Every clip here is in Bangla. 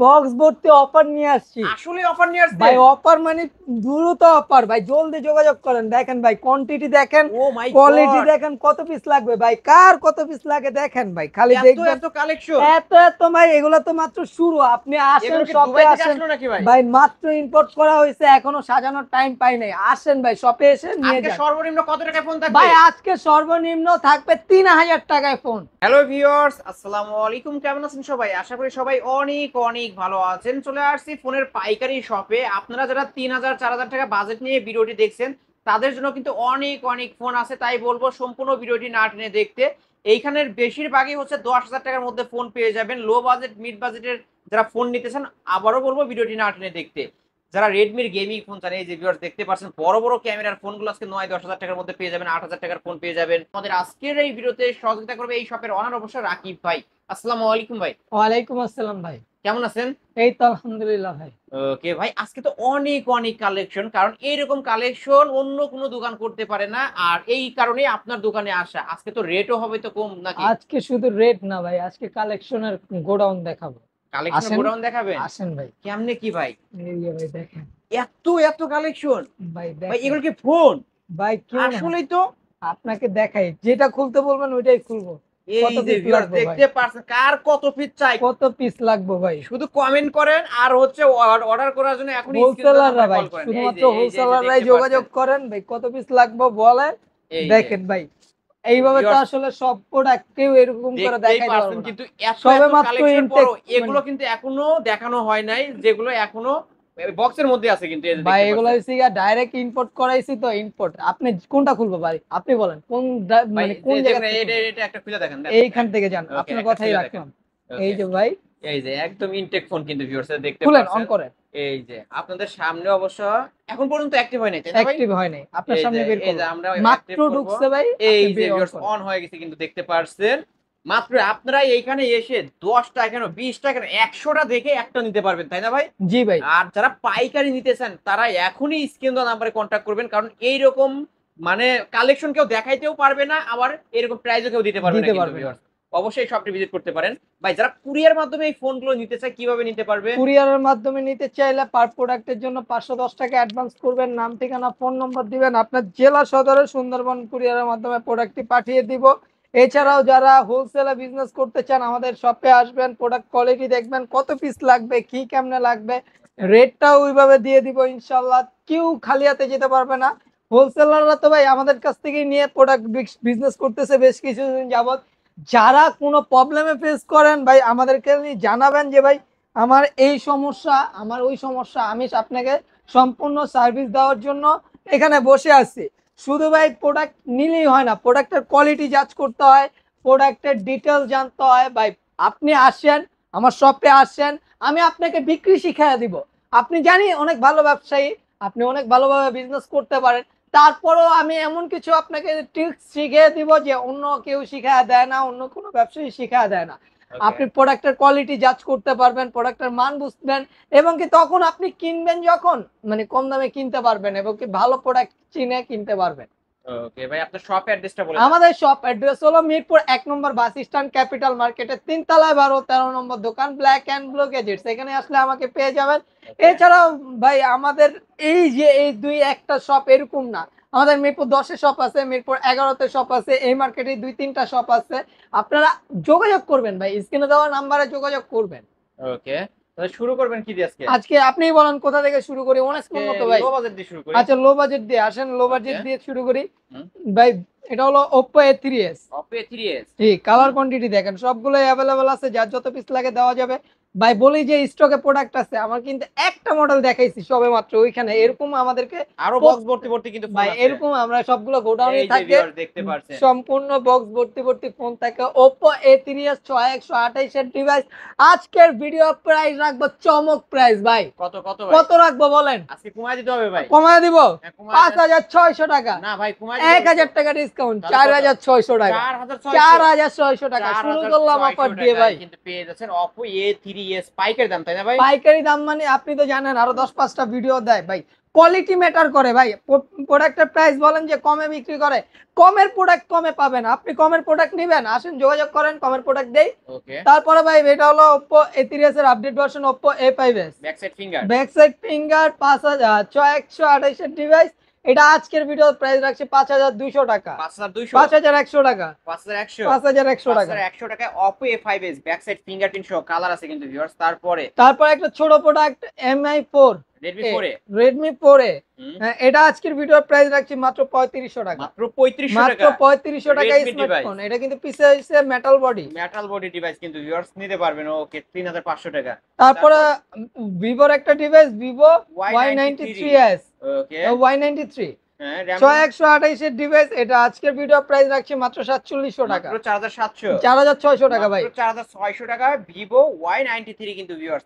বক্স ভর্তি অফার নিয়ে আসছি। আসলে অফার নিয়ে আসছে ভাই অফার মানে দ্রুত অফার ভাই, জলদি যোগাযোগ করেন। দেখেন ভাই কোয়ান্টিটি দেখেন, ও মাই কোয়ালিটি গড, দেখেন, কত পিস লাগবে ভাই, কার কত পিস লাগে দেখেন ভাই, খালি এত দেখবেন। এত কালেকশন। এত এত ভাই, এগুলো তো মাত্র শুরু। আপনি আসেন, এগুলো কি শপে দুবাই থেকে আসেন আসলো নাকি ভাই? ভাই, মাত্র ইম্পোর্ট করা হয়েছে, এখনো সাজানোর টাইম পাই নাই। আসেন ভাই, শপে এসে নিয়ে আজকে যান। সর্বনিম্ন কত টাকায় ফোন থাকবে? ভাই আজকে সর্বনিম্ন থাকবে 3000 টাকায় ফোন। হ্যালো ভিউয়ার্স, আসসালামু আলাইকুম। কেমন আছেন সবাই? আশা করি সবাই অনেক অনেক ভালো আছেন। চলে আসছি ফোনের পাইকারি শপে। আপনারা যারা 3000 4000 টাকা বাজেট নিয়ে ভিডিওটি দেখছেন, তাদের জন্য কিন্তু অনেক অনেক ফোন আছে। তাই বলবো সম্পূর্ণ ভিডিওটি না টেনে দেখতে। এইখানের বেশিরভাগই হচ্ছে 10,000 টাকার মধ্যে ফোন পেয়ে যাবেন। লো বাজেট মিড বাজেটের যারা ফোন নিতে চান, আবারও বলবো ভিডিওটি না টেনে দেখতে। যারা রেডমির গেমিং ফোন চান, এই যে ভিউয়ার্স দেখতে পাচ্ছেন বড় বড় ক্যামেরার ফোনগুলো আজকে 9-10,000 টাকার মধ্যে পেয়ে যাবেন, 8,000 টাকার ফোন পেয়ে যাবেন। আমাদের আজকের এই ভিডিওতে সহযোগিতা করবে এই শপের অনার অবশ্য রাকিব ভাই। আসসালামু আলাইকুম ভাই। ওয়ালাইকুম আসসালাম ভাই। কেমন আছেন? এই তো আলহামদুলিল্লাহ ভাই। ওকে ভাই, আজকে তো অনেক অনেক কালেকশন, কারণ এইরকম কালেকশন অন্য কোনো দোকান করতে পারে না। আর এই কারণে আপনার দোকানে আসা। আজকে তো রেটও হবে তো কম নাকি? আজকে শুধু রেট না ভাই, আজকে কালেকশনের গোডাউন দেখাবো। কালেকশন আসেন, গোডাউন দেখাবেন? আসেন ভাই। কেমনে কি ভাই? এই যে ভাই দেখেন এত এত কালেকশন! ভাই, ভাই দেখেন এগুলো কি ফোন? ভাই, কি মনে হয়? আসলেই তো। আপনাকে দেখাই, যেটা খুলতে বলবেন ওইটাই খুলবো। এই কত যে পিস ভিউয়ার্স লাগবে ভাই, দেখতে পাচ্ছেন কার কত পিস চাই, কত পিস লাগবে ভাই। শুধু কমেন্ট করেন আর হচ্ছে অর্ডার করার জন্য এখনই স্ক্রিনে দেওয়া হোলসেলাররা নাম্বারে ভাই, কল করেন। এই শুধুমাত্র যে হোলসেলাররাই দেখতে যোগাযোগ পাচ্ছেন। করেন ভাই, কত পিস লাগবে বলেন। এই যে দেখেন ভাই, এইভাবে তো ভিউয়ার্স আসলে সব প্রোডাক্ট কেউ এরকম করে দেখতেই দেখাইতে পারছেন, পারবো না। কিন্তু এত সবে এত মাত্র কালেকশন ইনটেক পরও এগুলো মানে কিন্তু এখনো দেখানো হয় নাই, যেগুলো এখনো বক্সের মধ্যে আছে কিন্তু। এই যে ভাই, দেখতে এগুলো পাচ্ছেন হচ্ছে ডাইরেক্ট ইম্পোর্ট করাইছি তো, ইম্পোর্ট। আপনি কোনটা খুলবো ভাই, আপনি বলেন কোন ভাই। মানে কোন যে জায়গা যেকোনো থেকে এটা খুলবো? এটা একটা খুলে দেখেন। এইখান থেকে যান, ওকে, আপনার একটা কথাই খুলে দেখেন। রাখলাম। এই ওকে, যে ভাই, এই যে একদম ইনটেক ফোন কিন্তু ভিউয়ার্স দেখতে খুলেন, অন পাচ্ছেন। করেন। এই যে আপনাদের সামনে অবশ্য এখন পর্যন্ত অ্যাক্টিভ হয় নাই, তাই না ভাই? অ্যাক্টিভ হয় নাই, আপনার সামনে বের এই যে করলাম। আমরা মাত্র অ্যাক্টিভ করব। ঢুকছে ভাই, এই আপনি যে বের অন ভিউয়ার্স করেন। অন হয়ে গেছে কিন্তু দেখতে পারছেন। মাত্র আপনারা এইখানে এসে 10টা কেন 20টা কেন 100টা দেখে একটা নিতে পারবেন, তাই না ভাই? জি ভাই। আর যারা পাইকারি নিতে চান তারা এখনই স্ক্রিন দেওয়া নাম্বারে কন্ট্যাক্ট করবেন, কারণ এইরকম মানে কালেকশন কেউ দেখাইতেও পারবে না, আবার এরকম প্রাইসও কেউ দিতে পারবে না কিন্তু না। ভিউয়ার্স। অবশ্যই শপটি ভিজিট করতে পারেন। ভাই যারা কুরিয়ার মাধ্যমে এই ফোনগুলো নিতে চায় কিভাবে নিতে পারবে? কুরিয়ারের মাধ্যমে নিতে চাইলে পার প্রোডাক্টের জন্য 510 টাকা অ্যাডভান্স করবেন, নাম ঠিকানা ফোন নম্বর দিবেন, আপনার জেলা সদরে সুন্দরবন কুরিয়ারের মাধ্যমে প্রোডাক্টটি পাঠিয়ে দিব। এছাড়াও যারা হোলসেলে বিজনেস করতে চান, আমাদের শপে আসবেন, প্রোডাক্ট কোয়ালিটি দেখবেন, কত পিস লাগবে, কি কেমনে লাগবে, রেটটাও ওইভাবে দিয়ে দিব ইনশাল্লাহ। কেউ খালি হাতে যেতে পারবে না। হোলসেলাররা তো ভাই আমাদের কাছ থেকেই নিয়ে প্রোডাক্ট বিজনেস করতেছে বেশ কিছুদিন যাবত। যারা কোনো প্রবলেমে ফেস করেন ভাই, আমাদেরকে জানাবেন যে ভাই আমার এই সমস্যা, আমার ওই সমস্যা, আমি আপনাকে সম্পূর্ণ সার্ভিস দেওয়ার জন্য এখানে বসে আছি। শুধু ভাই প্রোডাক্ট নিলেই হয় না, প্রোডাক্টের কোয়ালিটি জাজ করতে হয়, প্রোডাক্টের ডিটেল জানতে হয় ভাই। আপনি আসেন, আমার শপে আসেন, আমি আপনাকে বিক্রি শিখিয়ে দিব। আপনি জানি অনেক ভালো ব্যবসায়ী, আপনি অনেক ভালোভাবে বিজনেস করতে পারেন, তারপরও আমি এমন কিছু আপনাকে ট্রিক্স শিখিয়ে দিব যে অন্য কেউ শিখায় দেয় না, অন্য কোনো ব্যবসায়ী শিখায় দেয় না। আপনি প্রোডাক্টের কোয়ালিটি জাজ করতে পারবেন, প্রোডাক্টের মান বুঝবেন, এবং কি তখন আপনি কিনবেন যখন মানে কম দামে কিনতে পারবেন, এবং কি ভালো প্রোডাক্ট চিনে কিনতে পারবেন। ওকে ভাই, আপনার শপ অ্যাড্রেসটা বলে দেন। আমাদের শপ অ্যাড্রেস হলো মিরপুর 1 নম্বর বাস স্ট্যান্ড, ক্যাপিটাল মার্কেটের 3 তলায় 12-13 নম্বর দোকান, ব্ল্যাক এন্ড ব্লু গ্যাজেটস। এখানে আসলে আমাকে পেয়ে যাবেন। এছাড়াও ভাই আমাদের এই যে এই দুই একটা শপ এরকম না, আমাদের মিরপুর 10-এ শপ আছে, মিরপুর 11-তে শপ আছে, এই মার্কেটে 2-3টা শপ আছে। আপনারা যোগাযোগ করবেন ভাই, স্ক্রিনে দেওয়া নাম্বারে যোগাযোগ করবেন। ওকে, তাহলে শুরু করবেন কি দিয়ে আজকে? আজকে আপনিই বলেন কোথা থেকে শুরু করি, অনেক মতো ভাই। লো বাজেট দিয়ে শুরু করি। আচ্ছা, লো বাজেট দিয়ে আসেন, লো বাজেট ওকে, দিয়ে শুরু করি হুম, ভাই। এটা হলো Oppo A3s। Oppo A3s। ঠিক, কালার কোয়ান্টিটি দেখেন সবগুলো অ্যাভেলেবল আছে, যার যত পিস লাগে দেওয়া যাবে ভাই। বলি যে স্টকে প্রোডাক্ট আছে, আমার কিন্তু একটা মডেল দেখাইছি সবে মাত্র, ওইখানে এরকম আমাদেরকে আরো বক্স ভর্তি ভর্তি কিন্তু ফোন ভাই আছে। এরকম আমরা সবগুলো গোডাউনে এই যে থাকে, ভিউয়ার দেখতে পারছেন। সম্পূর্ণ বক্স ভর্তি ভর্তি ফোন থাকে। Oppo A3s 6128 এর ডিভাইস। আজকের ভিডিও প্রাইস রাখবো চমক প্রাইস ভাই। কত কত ভাই? কত রাখবো বলেন? আজকে কমায় দিতে হবে ভাই। কমায় দিব হ্যাঁ, কমায় দেন। 5600 টাকা। না ভাই, কমায় দিতে হবে। 1000 টাকা ডিসকাউন্ট, তাহলে কত? 4600 টাকা। 4600। 4600 টাকা শুরু করলাম অফার দিয়ে ভাই। কিন্তু পেয়ে যাচ্ছেন Oppo A3s ইএস পাইকারি দাম তাই না ভাই? পাইকারি দাম মানে আপনি তো জানেন আরো 10-5টা ভিডিও দেয় ভাই। কোয়ালিটি ম্যাটার করে ভাই। প্রোডাক্টের প্রাইস বলেন যে কমে বিক্রি করে, কমের প্রোডাক্ট কমে পাবেন। আপনি কমের প্রোডাক্ট নেবেন, আসেন যোগাযোগ করেন, কমের প্রোডাক্ট দেই। ওকে। তারপরে ভাই এটা হলো Oppo A3s এর update version Oppo A5s। Back side finger. Back side finger 6128 এর ডিভাইস। এটা আজকের ভিডিও প্রাইস রাখছি 5200 টাকা। 5200 5100 টাকা। 5100 5100 টাকা। 5100 টাকায় Oppo A5s back side fingerprint সহ কালার আছে কিন্তু ভিউয়ার্স। তারপর একটা ছোট প্রোডাক্ট Mi4 Redmi 4 এ। Redmi 4 হুম, এটা আজকের ভিডিওর প্রাইস রাখছি মাত্র 3500 টাকা। মাত্র 3500 মাত্র টাকা 3500 টাকায় Redmi স্মার্টফোন। device। এটা কিন্তু পিছে হইছে metal body. Metal body device কিন্তু ভিউয়ার্স নিতে পারবেন। ওকে 3500 টাকা। তারপরে ভিভোর একটা ডিভাইস Vivo Y93s। Y93s ওকে। Y93 হ্যাঁ RAM 6128 এর ডিভাইস। এটা আজকের ভিডিও প্রাইস রাখছি মাত্র 4700 টাকা। মাত্র 4700 4600 টাকা ভাই। মাত্র 4600 টাকা Vivo Y93 কিন্তু ভিউয়ার্স।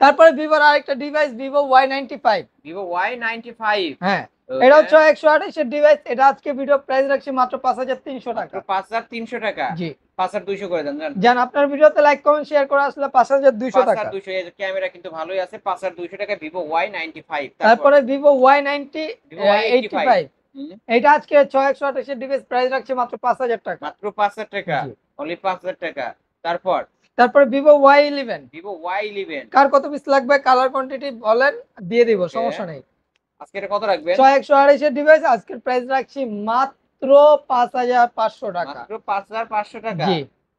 তারপরে ভিভোর আরেকটা device Vivo Y95। Vivo Y95। হ্যাঁ, ওকে, এটা হচ্ছে 128 এর ডিভাইস। এটা আজকে ভিডিও প্রাইস রাখছি মাত্র 5300 টাকা। মাত্র 5300 টাকা। জি 5200 করে দেন জান। জান, আপনার ভিডিওতে লাইক কমেন্ট শেয়ার করে আসলে 5200 টাকা। 5200 এর ক্যামেরা কিন্তু ভালোই আছে। 5200 টাকা Vivo Y95। তারপরে Vivo Y90 Vivo Y85। 85 হুম, এটা আজকে 6128 এর ডিভাইস প্রাইস রাখছে মাত্র 5000 টাকা। মাত্র 5000 টাকা। জি। অনলি 5000 টাকা। তারপরে Vivo Y11 Vivo Y11। কার কত পিস লাগবে, কালার কোয়ান্টিটি বলেন, দিয়ে দিব, Okay। সমস্যা নেই। আজকে এটা কত রাখবেন? 6128 এর ডিভাইস আজকের প্রাইস রাখছি মাত্র 5500 টাকা। মাত্র 5500 টাকা। জি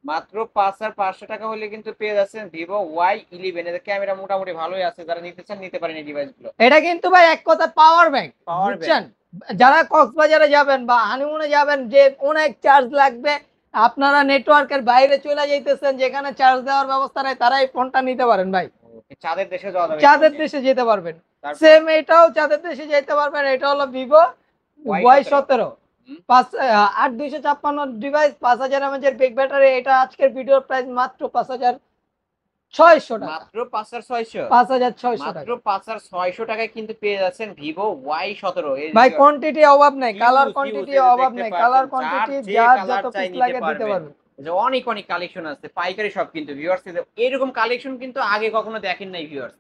মাত্র 5500 টাকা হলে কিন্তু পেয়ে যাচ্ছেন Vivo Y11। এর ক্যামেরা মোটামুটি ভালোই আছে। যারা নিতে চান নিতে পারেন এই ডিভাইসগুলো। এটা কিন্তু ভাই এক কথা পাওয়ার ব্যাংক, Power বুঝছেন? যারা কক্সবাজারে যাবেন বা হানিমুনে যাবেন, যে অনেক চার্জ লাগবে, আপনারা নেটওয়ার্কের বাইরে চলে যাইতেছেন, যেখানে চার্জ দেওয়ার ব্যবস্থা নাই, তারা এই ফোনটা নিতে পারেন ভাই। Okay, চাঁদের দেশে যাওয়া যাবে। চাঁদের দেশে যেতে পারবেন। তারপর সেম এটাও চাঁদের দেশে যেতে পারবেন। এটা হলো Vivo Y17 হুম। 8256 ডিভাইস, 5000 mAh এর বিগ ব্যাটারি। এটা আজকের ভিডিওর প্রাইস মাত্র 5600 টাকা। মাত্র 5600। 5600 মাত্র টাকা 5600 টাকায় কিন্তু পেয়ে যাচ্ছেন Vivo Y17। এই ভাই। যে কোয়ান্টিটি অভাব নাই, কালার huge, কোয়ান্টিটি huge, অভাব দেখতে নাই। পাচ্ছেন। কালার যার কোয়ান্টিটি যে যার কালার যত চাই পিস নিতে লাগে দিতে পারবেন। পারবেন। যে অনেক অনেক কালেকশন আছে পাইকারি সব কিন্তু ভিউয়ার্স। এরকম কালেকশন কিন্তু আগে কখনো দেখেন নাই ভিউয়ার্স।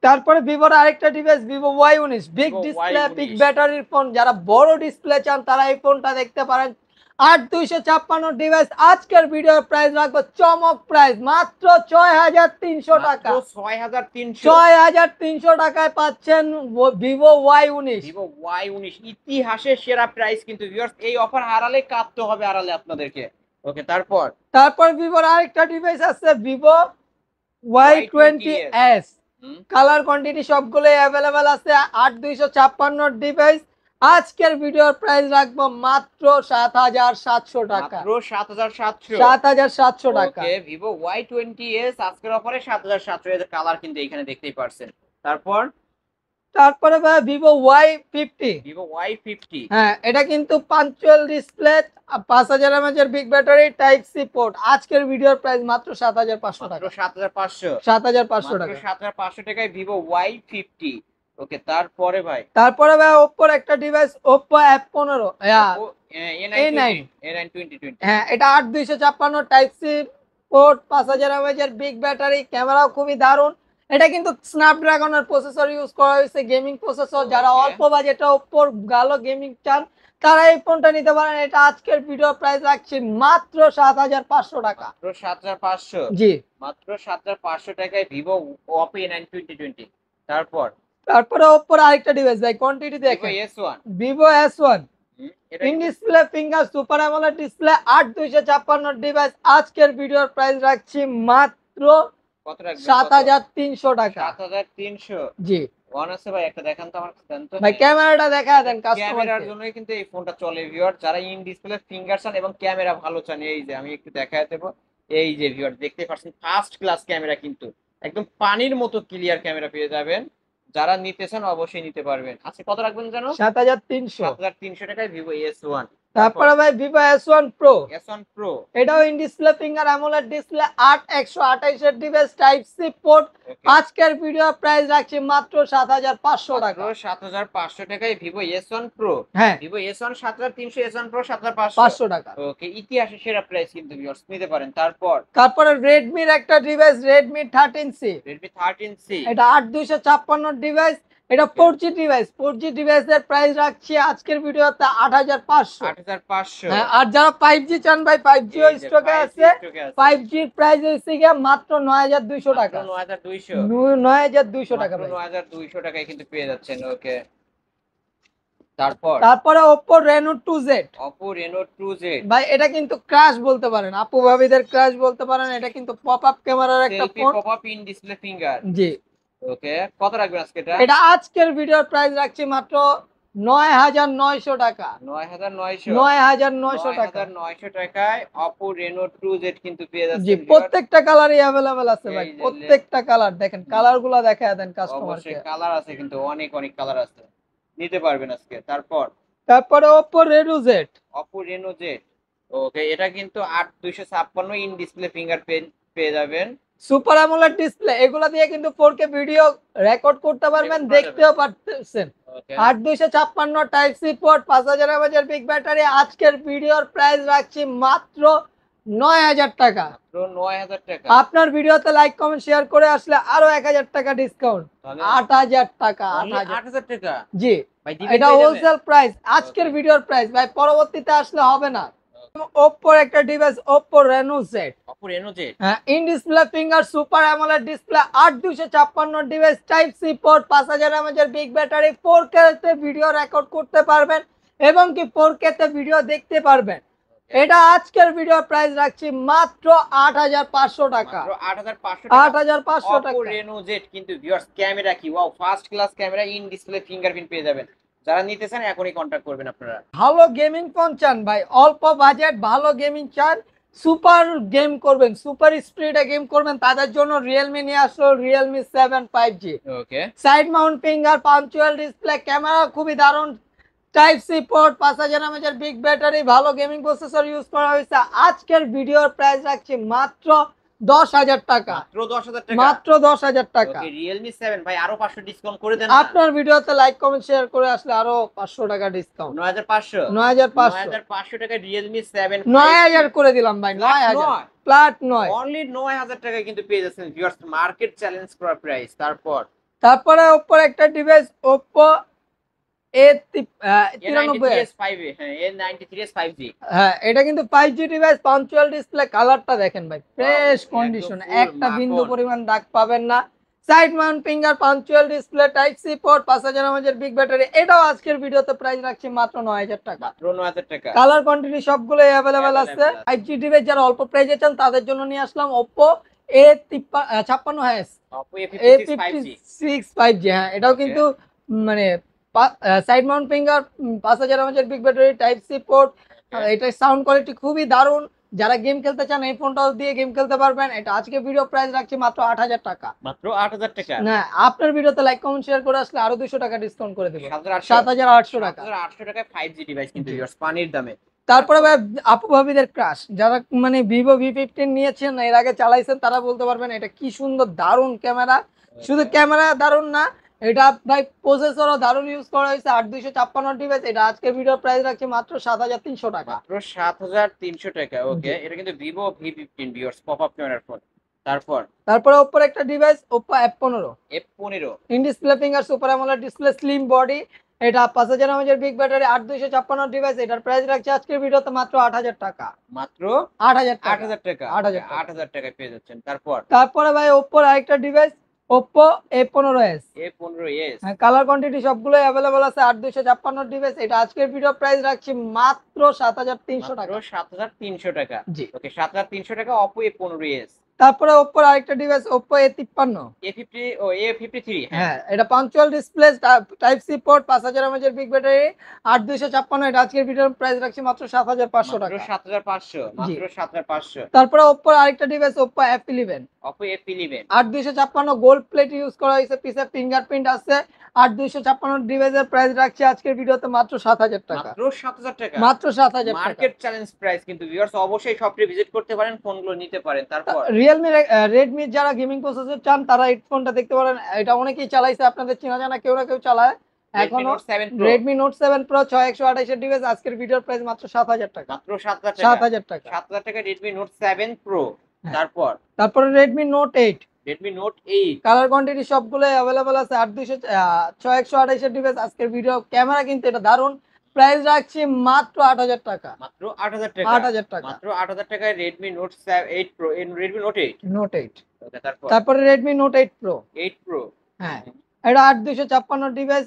তারপরে ভিভোর আরেকটা device Vivo Y19 big Vivo display Y19। Big ব্যাটারির ফোন। যারা বড় ডিসপ্লে চান তারা এই ফোনটা দেখতে পারেন। 8256 ডিভাইস। আজকের ভিডিওর প্রাইস রাখবো চমক প্রাইস মাত্র 6300 টাকা। মাত্র 6300। 6300 টাকায় পাচ্ছেন Vivo Y19। Vivo Y19 ইতিহাসের সেরা প্রাইস কিন্তু ভিউয়ার্স। এই অফার হারালে কাঁদতে হবে হারালে আপনাদেরকে। ওকে, তারপর ভিভোর আরেকটা ডিভাইস আছে Vivo Y20s। হুম, কালার কোয়ান্টিটি সবগুলোই অ্যাভেলেবেল আছে। 8256 ডিভাইস। আজকের ভিডিওর প্রাইস রাখবো মাত্র 7700 টাকা। মাত্র 7700। 7700 টাকা। ওকে, Vivo Y20s আজকের অফারে 7700 এর কালার কিন্তু এখানে দেখতেই পারছেন। তারপরে ভাই Vivo Y50। Vivo Y50। হ্যাঁ, এটা কিন্তু পাঞ্চুয়াল ডিসপ্লে, 5000 mAh এর big battery, type C port. আজকের ভিডিওর প্রাইস মাত্র 7500 মাত্র টাকা। 7500। 7500 মাত্র টাকা। 7500 টাকায় Vivo Y50। ওকে, তারপরে ভাই তারপরে ভাই Oppo একটা device Oppo F15। Oppo A9 2020। হ্যাঁ, এটা 8256 টাইপ সি পোর্ট, 5000 mAh এর বিগ ব্যাটারি, ক্যামেরাও খুবই দারুণ। এটা কিন্তু স্ন্যাপড্রাগনের প্রসেসর ইউজ করা হয়েছে, গেমিং প্রসেসর। যারা Okay। অল্প বাজেটে Oppoর ভালো গেমিং চান তারা এই ফোনটা নিতে পারেন। এটা আজকের ভিডিও প্রাইস রাখছি মাত্র 7500 টাকা। মাত্র 7500। জি। মাত্র 7500 টাকায় Vivo Oppo A9 2020। তারপরে Oppoর আরেকটা ডিভাইস ভাই, কোয়ান্টিটি Vivo দেখেন। S1। Vivo S1 এটা in display finger super AMOLED display, 8256 device. আজকের ভিডিওর প্রাইস রাখছি মাত্র কত রাখবেন? 7300 টাকা। 7300। জি ওয়ান আছে ভাই, একটা দেখান তো আমার কাছে, দেন তো। ভাই, ক্যামেরাটা দেখা দেন ক্যামেরার কাস্টমারকে। জন্যই কিন্তু এই ফোনটা চলে ভিউয়ার। যারা ইন ডিসপ্লে ফিঙ্গার চান এবং ক্যামেরা ভালো চান, এই যে আমি একটু দেখায় দেবো। এই যে ভিউয়ার দেখতে পাচ্ছেন ফার্স্ট ক্লাস ক্যামেরা কিন্তু একদম পানির মতো ক্লিয়ার ক্যামেরা পেয়ে যাবেন। যারা নিতে চান অবশ্যই নিতে পারবেন। আচ্ছা, কত রাখবেন জানো? 7300। 7300 টাকায় Vivo S1। তারপরে ভাই Vivo S1 Pro, S1 Pro, এটাও in display finger AMOLED display 8128 এর ডিভাইস টাইপ সি পোর্ট। আজকের ভিডিও প্রাইস রাখছি মাত্র 7500 টাকা। 7500 টাকায় ভিভো S1 Pro, হ্যাঁ ভিভো S1 7300, S1 Pro 7500 500 টাকা। ওকে, ইতিহাসের সেরা প্রাইস কিন্তু ভিউয়ার্স নিতে পারেন। তারপরে রেডমির একটা device Redmi 13C, Redmi 13C, এটা 8256 ডিভাইস, এটা 4G ডিভাইস। 4G ডিভাইসের প্রাইস রাখছি আজকের ভিডিওতে 8500। 8500। হ্যাঁ, আর যারা 5G চান ভাই 5G ও স্টকে আছে। 5G এর প্রাইস হচ্ছে গিয়ে মাত্র 9200 টাকা। 9200, 9200 টাকা ভাই। 9200 টাকায় কিন্তু পেয়ে যাচ্ছেন। ওকে, তারপরে Oppo Reno 2Z, Oppo Reno 2Z, ভাই এটা কিন্তু ক্র্যাশ বলতে পারেন, আপু ভাবিদের ক্র্যাশ বলতে পারেন। এটা কিন্তু পপ আপ ক্যামেরার একটা selfie phone. Pop up in display finger. জি, ওকে, কত রাখবেন আজকে এটা? এটা আজকের ভিডিওর প্রাইস রাখছি মাত্র 9900 টাকা। 9900, 9900 টাকা। 9900 টাকায় Oppo Reno 2Z কিন্তু পেয়ে যাচ্ছেন। জি, প্রত্যেকটা কালারই अवेलेबल আছে ভাই, এই যে প্রত্যেকটা কালার দেখেন, কালারগুলো দেখায় দেন কাস্টমারকে। অবশ্যই কালার আছে কিন্তু অনেক কালার আছে, নিতে পারবেন আজকে। তারপরে Oppo Reno Z, Oppo Reno Z, ওকে, এটা কিন্তু 8256 ইন ডিসপ্লে ফিঙ্গারপ্রিন্ট পেয়ে যাবেন। সুপার অ্যামোলেড ডিসপ্লে, এগুলা দিয়ে কিন্তু 4K ভিডিও রেকর্ড করতে পারবেন, দেখতেও পারতেছেন। Okay, 8256 type C port, 5000 mAh big battery. আজকের ভিডিওর প্রাইস রাখছি মাত্র 9000 টাকা। মাত্র 9000 টাকা। আপনার ভিডিওতে লাইক কমেন্ট শেয়ার করে আসলে আরো 1000 টাকা ডিসকাউন্ট, 8000 টাকা। 8000 টাকা। জি, ভাই দিবেন এটা পেয়ে যাবেন। হোলসেল প্রাইস, আজকের ভিডিওর প্রাইস ভাই, পরবর্তীতে আসলে হবে না। Oppo একটা device Oppo Reno Z, Oppo Reno Z, হ্যাঁ, in display finger super AMOLED display 8256 device type C port, 5000 mAh big battery. 4K তে ভিডিও রেকর্ড করতে পারবেন এবং কি 4K তে ভিডিও দেখতে পারবেন। এটা আজকের ভিডিও প্রাইস রাখছি মাত্র 8500 টাকা। মাত্র 8500 টাকা। 8500 টাকা। Oppo Reno Z কিন্তু ভিউয়ার্স ক্যামেরা কি wow, first class camera, in display fingerprint পেয়ে যাবেন। যারা নিতে চান এখনই কন্টাক্ট করবেন আপনারা। ভালো গেমিং ফোন চান ভাই, অল্প বাজেট ভালো গেমিং চান, সুপার গেম করবেন, সুপার স্পিডে গেম করবেন, তাদের জন্য রিয়েলমি নিয়ে আসলো Realme 7 5G। Okay, side mount finger, punctual display, camera খুবই দারুণ, type C port, 5000 mAh big battery, ভালো গেমিং প্রসেসর ইউজ করা হয়েছে। আজকের ভিডিওর প্রাইস রাখছি মাত্র 10000 টাকা। মাত্র 10000 টাকা। মাত্র 10000 টাকা। ওকে, Realme 7 ভাই আরো 500 ডিসকাউন্ট করে দেন। আপনার ভিডিওতে লাইক কমেন্ট শেয়ার করে আসলে আরো 500 টাকা ডিসকাউন্ট। 9500, 9500 টাকা Realme 7 9000 করে দিলাম ভাই, 9000 প্লাট 9। অনলি 9000 টাকায় কিন্তু পেয়ে যাচ্ছেন ভিউয়ার্স, মার্কেট চ্যালেঞ্জ করা প্রাইস। তারপরে Oppo একটা ডিভাইস Oppo A93s 5 হ্যাঁ, A93s 5G, হ্যাঁ, এটা কিন্তু 5G ডিভাইস, পাঞ্চুয়াল ডিসপ্লে, কালারটা দেখেন ভাই, ফ্রেশ একদম কন্ডিশন, full একটা বিন্দু মাখন। পরিমাণ দাগ পাবেন না। Side mount finger, punctual display, type C port, 5000 mAh big battery. এটাও আজকের ভিডিওতে প্রাইস রাখছি মাত্র 9000 টাকা। মাত্র 9000 টাকা। কালার কোয়ান্টিটি সবগুলোই अवेलेबल আছে। Available আছে। 5G ডিভাইস যারা অল্প প্রাইসে চান তাদের জন্য নিয়ে আসলাম Oppo A56s, Oppo A56 5G, A56 5G। হ্যাঁ, এটাও Okay. কিন্তু মানে side mount finger, 5000 mAh big battery, type C port. এটা সাউন্ড কোয়ালিটি খুবই দারুণ, যারা গেম খেলতে চান এই ফোনটাও দিয়ে গেম খেলতে পারবেন। এটা আজকে ভিডিও প্রাইস রাখছি মাত্র 8000 টাকা। মাত্র 8000 টাকা। না, আপনার ভিডিওতে লাইক কমেন্ট শেয়ার করে আসলে আরো 200 টাকা ডিসকাউন্ট করে দেব, 7800 7800 টাকা। 7800 টাকায় 5G ডিভাইস কিন্তু ভিউয়ার্স পানির দামে। তারপরে ভাই আপু ভাবিদের ক্রাশ, যারা মানে ভিভো V15 নিয়েছেন, এর আগে চালাইছেন, তারা বলতে পারবেন এটা কি সুন্দর দারুণ ক্যামেরা। শুধু ক্যামেরা দারুণ না, এটা ভাই প্রসেসরও দারুণ ইউজ করা হয়েছে। 8256 ডিভাইস, এটা আজকের ভিডিও প্রাইস রাখছি মাত্র 7300 টাকা। মাত্র 7300 টাকা। ওকে, জি। এটা কিন্তু Vivo V15 viewers pop up ক্যামেরার ফোন। তারপরে Oppo একটা device Oppo F15, F15, in display finger, super AMOLED display, slim body, এটা 5000 mAh বিগ ব্যাটারি, 8256 ডিভাইস। এটার প্রাইস রাখছি আজকের ভিডিওতে মাত্র 8000 টাকা। মাত্র 8000 টাকা। 8000 টাকা। 8000 টাকা। 8000 টাকায় পেয়ে যাচ্ছেন। তারপরে ভাই Oppo আরেকটা ডিভাইস Oppo A15s, A15s, হ্যাঁ, কালার কোয়ান্টিটি সবগুলোই अवेलेबल আছে। 8256 ডিভাইস, এটা আজকের ভিডিও প্রাইস রাখছি মাত্র 7300 টাকা। মাত্র 7300 টাকা। জি। ওকে, 7300 টাকা Oppo A15s। তারপরে Oppo আরেকটা ডিভাইস Oppo A53, A50 ও A53, হ্যাঁ। হ্যাঁ, এটা punch hole display, type C port, 5000 mAh big battery, 8256। এটা আজকের ভিডিওর প্রাইস রাখছি মাত্র 7500 মাত্র টাকা। 7500, মাত্র 7500। তারপরে Oppo আরেকটা device Oppo F11, Oppo F11, 8256 gold plate use করা হয়েছে, পিছে ফিঙ্গারপ্রিন্ট আছে, 8256 ডিভাইসের প্রাইস রাখছি আজকের ভিডিওতে মাত্র 7000 টাকা। মাত্র 7000 টাকা। মাত্র 7000 টাকা। মার্কেট চ্যালেঞ্জ প্রাইস কিন্তু ভিউয়ার্স অবশ্যই শপটি ভিজিট করতে পারেন, ফোনগুলো নিতে পারেন। তারপর রিয়েলমি রেডমি যারা গেমিং প্রসেসর চান তারা এই ফোনটা দেখতে পারেন। এটা অনেকেই চালাইছে, আপনাদের চেনা জানা কেউ না কেউ চালায় এখনো। রেডমি নোট 7 প্রো 6128 এর ডিভাইস আজকের ভিডিওর প্রাইস মাত্র 7000 টাকা। মাত্র 7000 টাকা। 7000 টাকা। 7000 টাকা রেডমি নোট 7 প্রো। তারপরে Redmi note 8 Redmi note 8 colour quantity সবগুলো अवेलेबल আছে। 6128 এর ডিভাইস আজকের ভিডিও। ক্যামেরা কিন্তু এটা দারুন। প্রাইস রাখছি মাত্র 8000 টাকা। মাত্র 8000 টাকা। 8000 টাকা। মাত্র 8000 টাকায় Redmi note 8 pro, Redmi note 8। Note 8 ওকে, তারপরে রেডমি নোট 8 প্রো। 8 প্রো। হ্যাঁ, এটা 8256 ডিভাইস,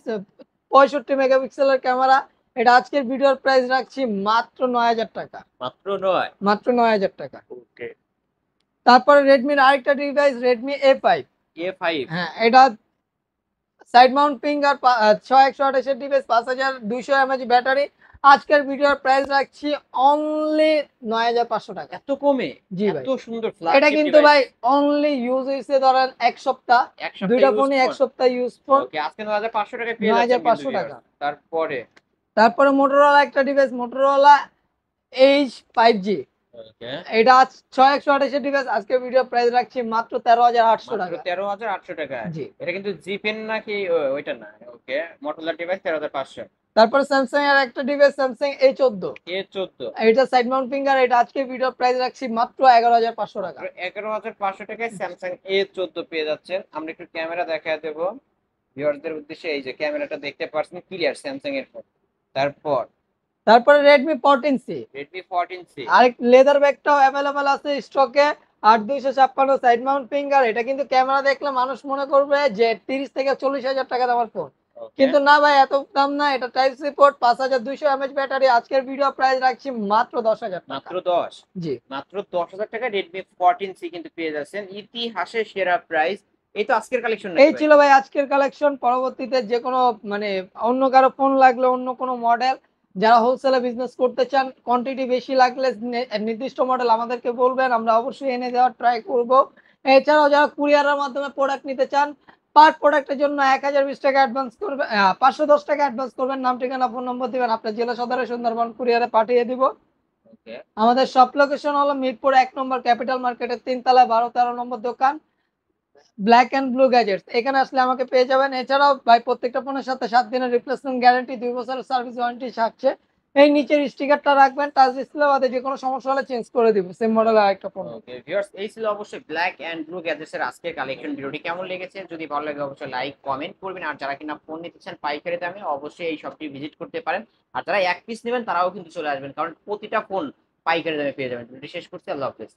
65 মেগাপিক্সেলের ক্যামেরা। এটা আজকের ভিডিওর প্রাইস রাখছি মাত্র 9000 টাকা। মাত্র 9। মাত্র 9000 টাকা। ওকে। তারপরে রেডমির আরেকটা ডিভাইস রেডমি A5। A5। হ্যাঁ, এটা সাইড মাউন্ট ফিঙ্গার 6128 এর ডিভাইস, 5200 mAh ব্যাটারি। আজকের ভিডিওর প্রাইস রাখছি অনলি 9500 টাকা। এত কমে? জি ভাই, এত সুন্দর এটা কিন্তু ভাই অনলি ইউজ হইছে ধরেন এক সপ্তাহ, দুইটা ফোনই এক সপ্তাহ ইউজ ফোন। ওকে, আজকে 9500 টাকায় পেয়ে যাচ্ছেন 9500 টাকা। তারপরে মোটরোলা একটা ডিভাইস, মোটরোলা H5G। ওকে, এটা 6128 এর ডিভাইস আজকের ভিডিও প্রাইস রাখছি মাত্র 13800 টাকা। 13800 টাকা। জি, এটা কিন্তু জি পেন নাকি ওইটা না? ওকে, মোটরোলা ডিভাইস 13500। তারপর স্যামসাং এর একটা ডিভাইস স্যামসাং A14। এটা সাইড মাউন্ট ফিঙ্গার। এটা আজকে ভিডিও প্রাইস রাখছি মাত্র 11500 টাকা। 11500 টাকায় স্যামসাং A14 পেয়ে যাচ্ছেন। আমরা একটু ক্যামেরা দেখায় দেব ভিউয়ারদের উদ্দেশ্যে। এই যে ক্যামেরাটা দেখতে পাচ্ছেন, ক্লিয়ার স্যামসাং এর ফোন। তারপরে রেডমি 14C। আরেক লেদার ব্যাগটাও अवेलेबल আছে স্টকে। 8256 সাইড মাউন্ট ফিঙ্গার। এটা কিন্তু ক্যামেরা দেখলে মানুষ মনে করবে যে 30 থেকে 40,000 টাকা দামের ফোন, কিন্তু না ভাই, এত দাম না। এটা type C port, 5200 mAh battery. আজকের ভিডিও প্রাইস রাখছি মাত্র 10000 টাকা। মাত্র 10। জি, মাত্র 10000 টাকা রেডমি 14C কিন্তু পেয়ে যাচ্ছেন। ইতিহাসের সেরা প্রাইস। এই তো আজকের কালেকশন। এই ছিল ভাই আজকের কালেকশন। পরবর্তীতে যে কোনো মানে অন্য কারো ফোন লাগলে, অন্য কোনো মডেল, যারা হোলসেলে বিজনেস করতে চান, কোয়ান্টিটি বেশি লাগলে নির্দিষ্ট মডেল আমাদেরকে বলবেন, আমরা অবশ্যই এনে দেওয়ার ট্রাই করব। এছাড়াও যারা কুরিয়ারের মাধ্যমে প্রোডাক্ট নিতে চান, পার প্রোডাক্টের জন্য 1020 টাকা অ্যাডভান্স করবেন, 510 টাকা অ্যাডভান্স করবেন, নাম ঠিকানা ফোন নম্বর দিবেন, আপনার জেলা সদরে সুন্দরবন কুরিয়ারে পাঠিয়ে দিব। আমাদের শপ লোকেশন হলো মিরপুর 1 নম্বর ক্যাপিটাল মার্কেটের 3 তলায় 12-13 নম্বর দোকান, ব্ল্যাক এন্ড ব্লু গ্যাজেটস। এখানে আসলে আমাকে পেয়ে যাবেন। এছাড়াও ভাই প্রত্যেকটা ফোনের সাথে 7 দিনের রিপ্লেসমেন্ট গ্যারান্টি, 2 বছরের সার্ভিস ওয়ারেন্টি থাকছে। এই নিচের স্টিকারটা রাখবেন, টাচ ডিসপ্লে বাদে যে কোনো সমস্যা হলে চেঞ্জ করে দিব সেম মডেলের আরেকটা ফোন। ওকে ভিউয়ার্স, এই ছিল অবশ্যই ব্ল্যাক এন্ড ব্লু গ্যাজেটস এর আজকের কালেকশন। ভিডিওটি কেমন লেগেছে যদি ভালো লাগে অবশ্যই লাইক কমেন্ট করবেন। আর যারা কিনা ফোন নিতে চান পাইকারি দামে, অবশ্যই এই শপটি ভিজিট করতে পারেন। আর যারা এক পিস নেবেন তারাও কিন্তু চলে আসবেন, কারণ প্রতিটা ফোন পাইকারি দামে পেয়ে যাবেন। ভিডিওটি শেষ করছি, আল্লাহ হাফেজ।